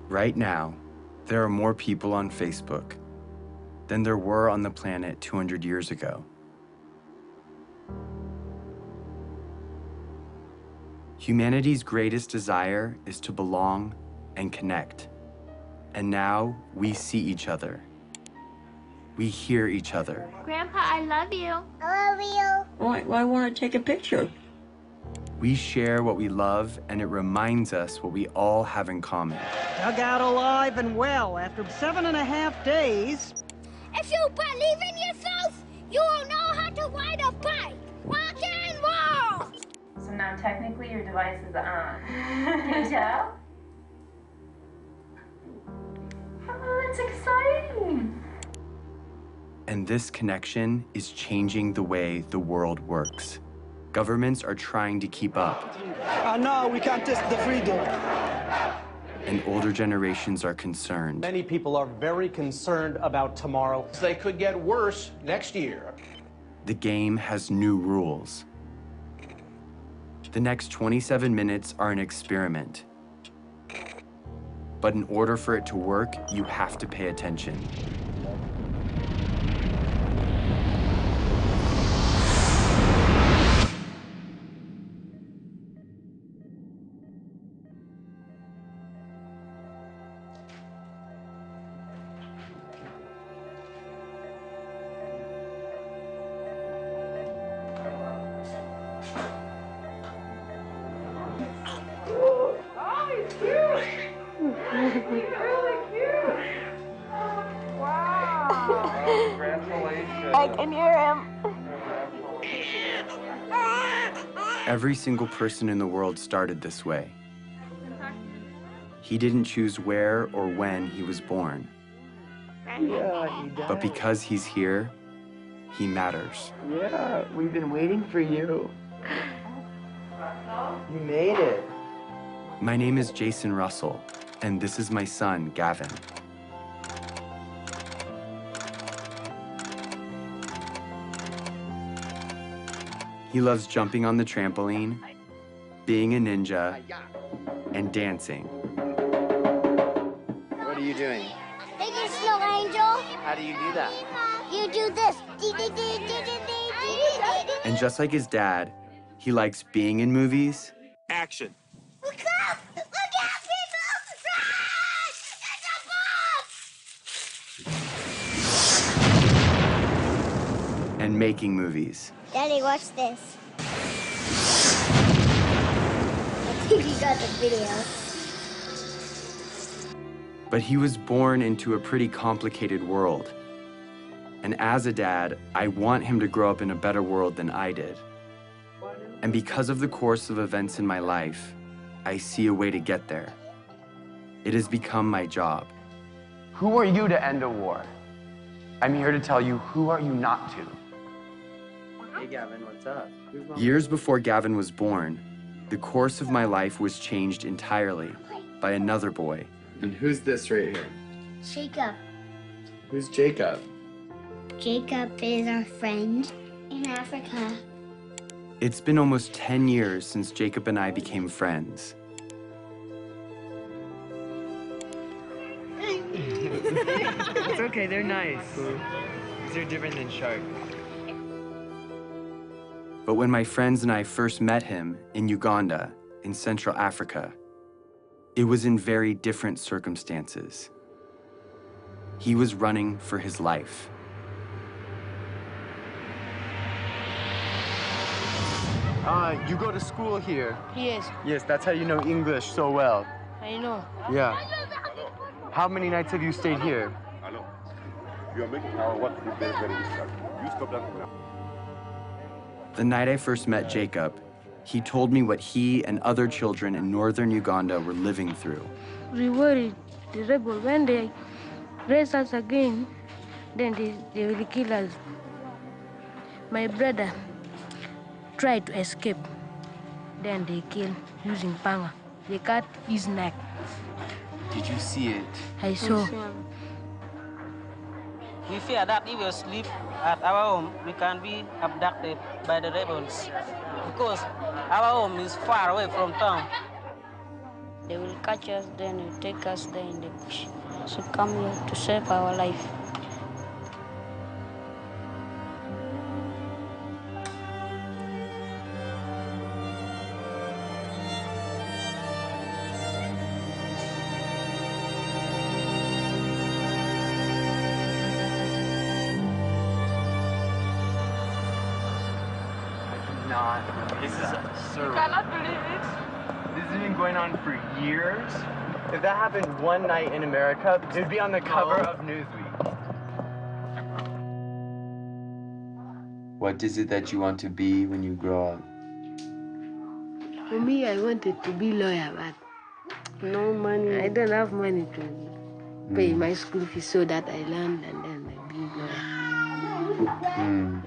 Right now, there are more people on Facebook than there were on the planet 200 years ago. Humanity's greatest desire is to belong and connect. And now we see each other. We hear each other. Grandpa, I love you. I love you. Why want to take a picture? We share what we love, and it reminds us what we all have in common. Dug out alive and well after 7.5 days. If you believe in yourself, you will know how to ride a bike. Rock and roll! So now technically your device is on. Can you tell? Oh, that's exciting. And this connection is changing the way the world works. Governments are trying to keep up. No, we can't test the freedom. And older generations are concerned. Many people are very concerned about tomorrow. They could get worse next year. The game has new rules. The next 27 minutes are an experiment. But in order for it to work, you have to pay attention. I can hear him. Every single person in the world started this way. He didn't choose where or when he was born. Yeah, he does. But because he's here, he matters. Yeah, we've been waiting for you. You made it. My name is Jason Russell, and this is my son, Gavin. He loves jumping on the trampoline, being a ninja, and dancing. What are you doing? Thank you, Snow Angel. How do you do that? You do this. And just like his dad, he likes being in movies. Action. Look up! Look out, people! Run! It's a bomb! And making movies. Daddy, watch this. I think you got the video. But he was born into a pretty complicated world. And as a dad, I want him to grow up in a better world than I did. And because of the course of events in my life, I see a way to get there. It has become my job. Who are you to end a war? I'm here to tell you, who are you not to? Hey, Gavin, what's up? Years before Gavin was born, the course of my life was changed entirely by another boy. And who's this right here? Jacob. Who's Jacob? Jacob is our friend in Africa. It's been almost 10 years since Jacob and I became friends. It's okay, they're nice. They're different than sharks. But when my friends and I first met him in Uganda, in Central Africa, it was in very different circumstances. He was running for his life. You go to school here. Yes, Yes, that's how you know English so well. I know. Yeah. How many nights have you stayed here? Hello. You are making our work to be very, very easy. You stop that now. The night I first met Jacob, he told me what he and other children in northern Uganda were living through. We worried the rebel when they raise us again, then they will kill us. My brother tried to escape. Then they kill using panga. They cut his neck. Did you see it? I saw. We fear that if we sleep at our home, we can be abducted by the rebels because our home is far away from town. They will catch us, then will take us there in the bush. So come here to save our life. This is You cannot believe it. This has been going on for years. If that happened one night in America, it would be on the cover of Newsweek. What is it that you want to be when you grow up? For me, I wanted to be lawyer, but no money. I don't have money to pay my school fees, so that I learned and then I be lawyer.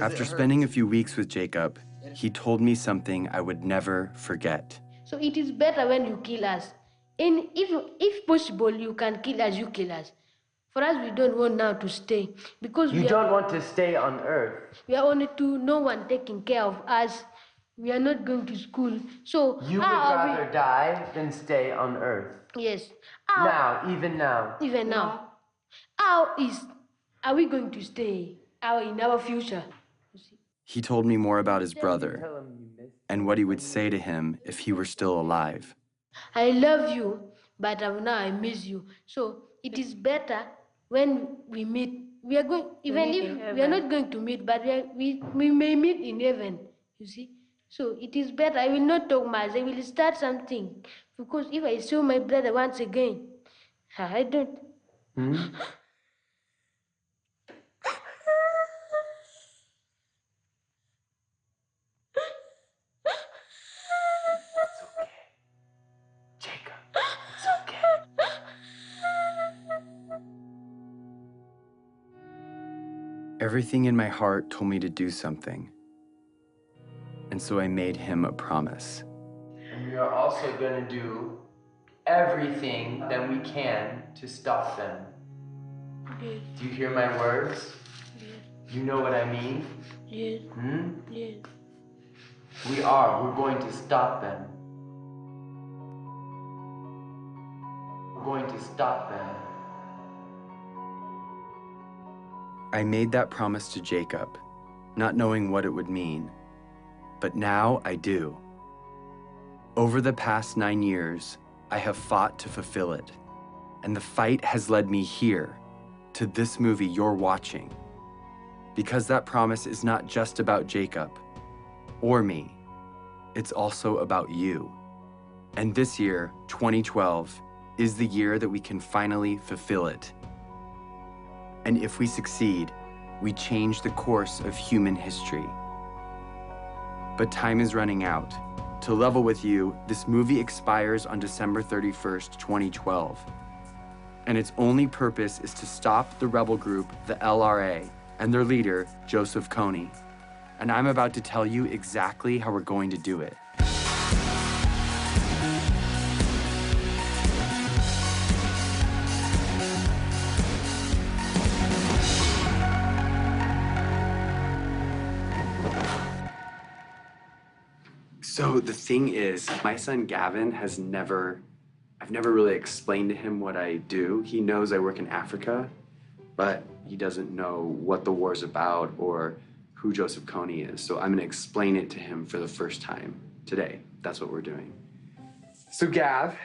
After spending a few weeks with Jacob, he told me something I would never forget. So it is better when you kill us. And if possible, you can kill us, you kill us. For us, we don't want now to stay because You don't want to stay on Earth. We are only two, no one taking care of us. We are not going to school. So You would rather die than stay on Earth. Yes. Even now. Even now. How are we going to stay in our future? He told me more about his brother and what he would say to him if he were still alive. I love you, but now I miss you. So it is better when we meet. We are going, even if we are not going to meet, but we may meet in heaven, you see. So it is better. I will not talk much. I will start something. Because if I saw my brother once again, I don't. Everything in my heart told me to do something. And so I made him a promise. And we are also going to do everything that we can to stop them. Yes. Do you hear my words? Yes. You know what I mean? Yes. Yes. We're going to stop them. We're going to stop them. I made that promise to Jacob, not knowing what it would mean. But now I do. Over the past 9 years, I have fought to fulfill it. And the fight has led me here, to this movie you're watching. Because that promise is not just about Jacob or me. It's also about you. And this year, 2012, is the year that we can finally fulfill it. And if we succeed, we change the course of human history. But time is running out. To level with you, this movie expires on December 31st, 2012. And its only purpose is to stop the rebel group, the LRA, and their leader, Joseph Kony. And I'm about to tell you exactly how we're going to do it. So the thing is, my son Gavin I've never really explained to him what I do. He knows I work in Africa, but he doesn't know what the war's about or who Joseph Kony is. So I'm gonna explain it to him for the first time today. That's what we're doing. So Gav,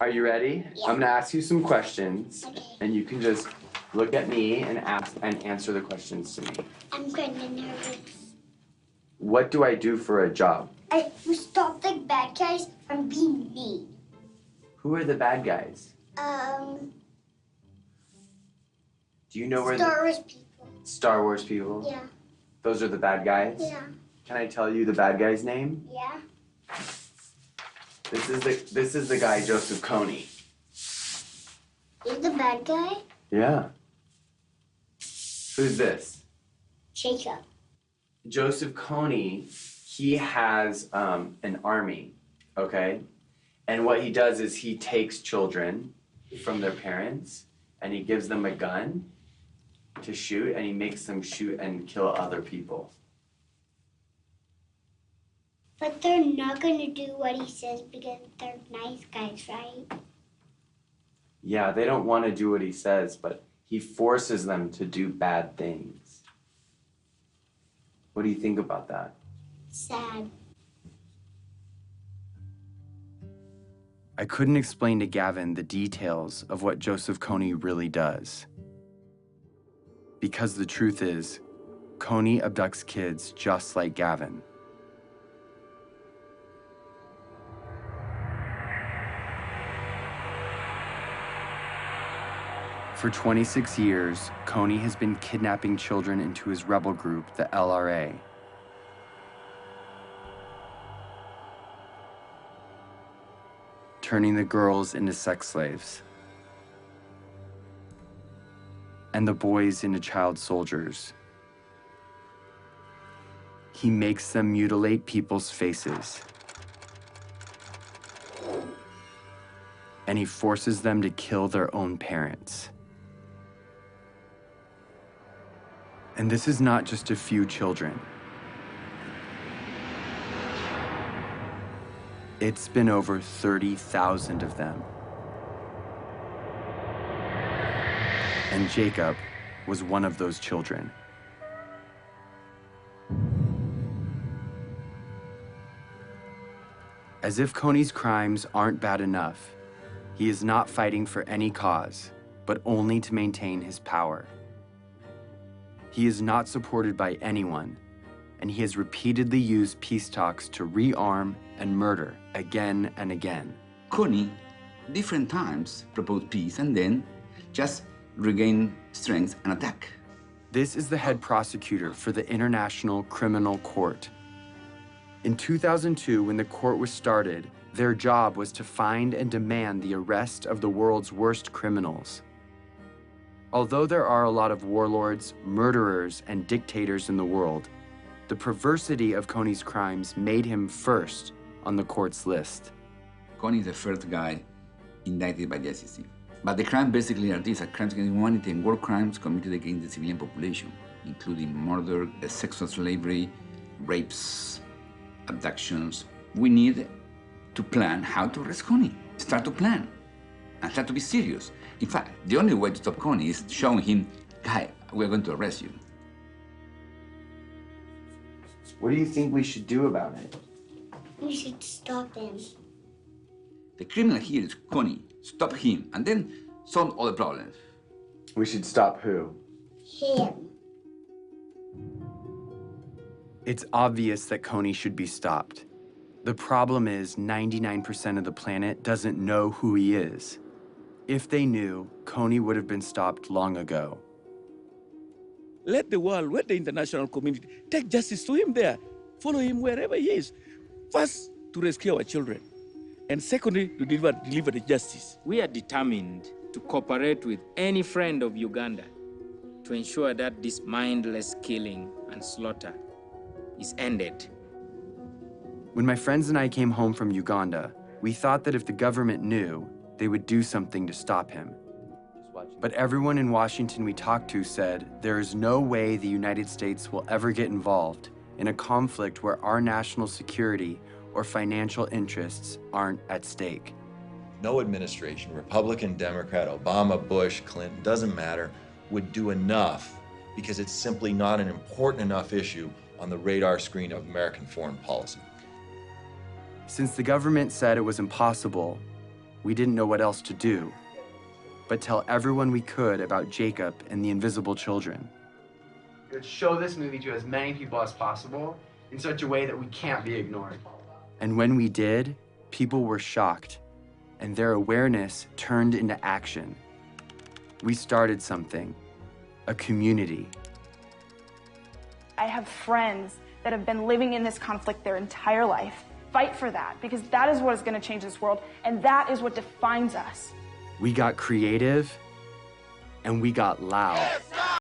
are you ready? Yeah. I'm gonna ask you some questions, Okay. and you can just look at me and answer the questions to me. I'm kind of nervous. What do I do for a job? I stop the bad guys from being mean. Who are the bad guys? Do you know where Star Wars people. Star Wars people? Yeah. Those are the bad guys? Yeah. Can I tell you the bad guy's name? Yeah. This is the guy Joseph Kony. You're the bad guy? Yeah. Who's this? Jacob. Joseph Kony, he has an army, okay? And what he does is he takes children from their parents and he gives them a gun to shoot, and he makes them shoot and kill other people. But they're not going to do what he says because they're nice guys, right? Yeah, they don't want to do what he says, but he forces them to do bad things. What do you think about that? Sad. I couldn't explain to Gavin the details of what Joseph Kony really does. Because the truth is, Kony abducts kids just like Gavin. For 26 years, Kony has been kidnapping children into his rebel group, the LRA. Turning the girls into sex slaves. And the boys into child soldiers. He makes them mutilate people's faces. And he forces them to kill their own parents. And this is not just a few children. It's been over 30,000 of them. And Jacob was one of those children. As if Kony's crimes aren't bad enough, he is not fighting for any cause, but only to maintain his power. He is not supported by anyone, and he has repeatedly used peace talks to rearm and murder again and again. Kony, different times, proposed peace and then just regain strength and attack. This is the head prosecutor for the International Criminal Court. In 2002, when the court was started, their job was to find and demand the arrest of the world's worst criminals. Although there are a lot of warlords, murderers, and dictators in the world, the perversity of Kony's crimes made him first on the court's list. Kony is the first guy indicted by the ICC. But the crimes basically are these: crimes against humanity and war crimes committed against the civilian population, including murder, sexual slavery, rapes, abductions. We need to plan how to arrest Kony. Start to plan and start to be serious. In fact, the only way to stop Kony is showing him, guy, we're going to arrest you. What do you think we should do about it? We should stop him. The criminal here is Kony. Stop him, and then solve all the problems. We should stop who? Him. It's obvious that Kony should be stopped. The problem is 99% of the planet doesn't know who he is. If they knew, Kony would have been stopped long ago. Let the world, let the international community take justice to him there. Follow him wherever he is. First, to rescue our children. And secondly, to deliver the justice. We are determined to cooperate with any friend of Uganda to ensure that this mindless killing and slaughter is ended. When my friends and I came home from Uganda, we thought that if the government knew, they would do something to stop him. But everyone in Washington we talked to said there is no way the United States will ever get involved in a conflict where our national security or financial interests aren't at stake. No administration, Republican, Democrat, Obama, Bush, Clinton, doesn't matter, would do enough because it's simply not an important enough issue on the radar screen of American foreign policy. Since the government said it was impossible, we didn't know what else to do, but tell everyone we could about Jacob and the invisible children. Let's show this movie to as many people as possible in such a way that we can't be ignored. And when we did, people were shocked, and their awareness turned into action. We started something, a community. I have friends that have been living in this conflict their entire life. Fight for that, because that is what is going to change this world, and that is what defines us. We got creative, and we got loud.